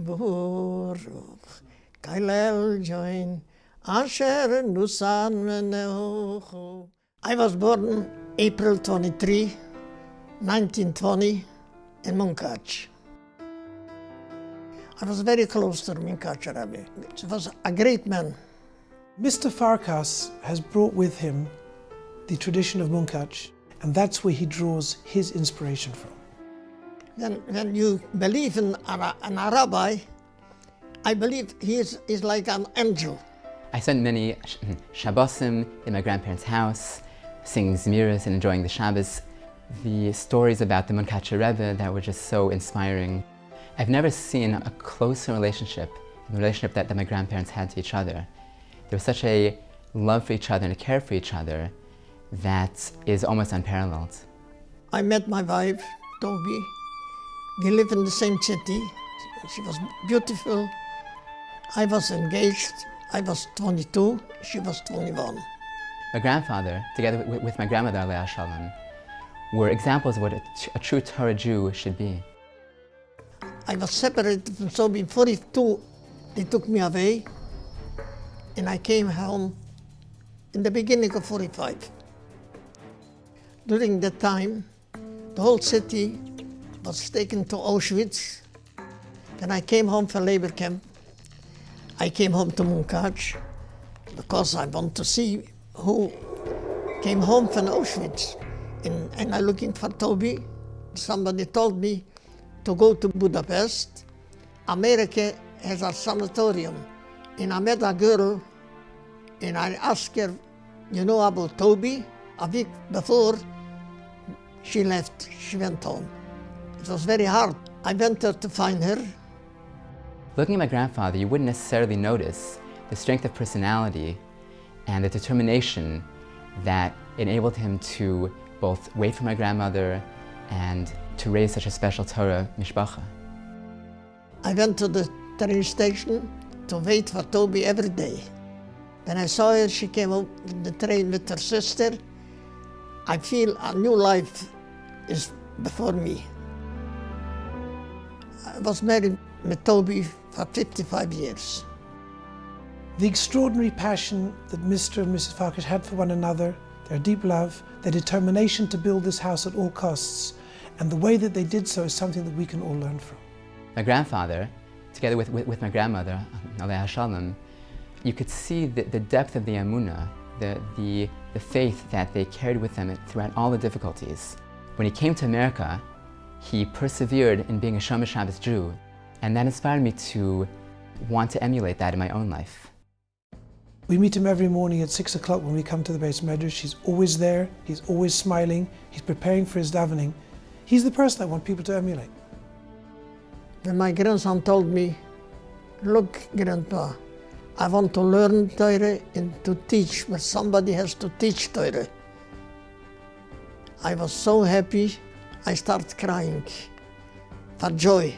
Baruch, Kailel join, Asher Nusan Menehocho. I was born April 23, 1920 in Munkach. I was very close to the Munkach Rebbe. He was a great man. Mr. Farkas has brought with him the tradition of Munkach, and that's where he draws his inspiration from. When you believe in a rabbi, I believe he is like an angel. I spent many Shabbosim in my grandparents' house, singing Zmiras and enjoying the Shabbos. The stories about the Munkacher Rebbe that were just so inspiring. I've never seen a closer relationship, the relationship that my grandparents had to each other. There was such a love for each other and a care for each other that is almost unparalleled. I met my wife, Toby. We live in the same city. She was beautiful. I was engaged. I was 22, she was 21. My grandfather, together with my grandmother, Alea Shalom, were examples of what a true Torah Jew should be. I was separated from Toby in 42. They took me away, and I came home in the beginning of 45. During that time, the whole city was taken to Auschwitz. Then I came home from labor camp. I came home to Munkach because I want to see who came home from Auschwitz. And I'm looking for Toby. Somebody told me to go to Budapest. America has a sanatorium. And I met a girl, and I asked her, you know about Toby? A week before, she left, she went home. It was very hard. I went there to find her. Looking at my grandfather, you wouldn't necessarily notice the strength of personality and the determination that enabled him to both wait for my grandmother and to raise such a special Torah mishpacha. I went to the train station to wait for Toby every day. When I saw her, she came up in the train with her sister. I feel a new life is before me. I was married with Toby for 55 years. The extraordinary passion that Mr. and Mrs. Farkas had for one another, their deep love, their determination to build this house at all costs, and the way that they did so is something that we can all learn from. My grandfather, together with my grandmother, Alea Shalom, you could see the depth of the emunah, the faith that they carried with them throughout all the difficulties. When he came to America, he persevered in being a Shomer Shabbos Jew, and that inspired me to want to emulate that in my own life. We meet him every morning at 6 o'clock when we come to the Beis Medrash. He's always there, he's always smiling, he's preparing for his davening. He's the person I want people to emulate. When my grandson told me, look, Grandpa, I want to learn Torah and to teach, but somebody has to teach Torah. I was so happy, I started crying for joy.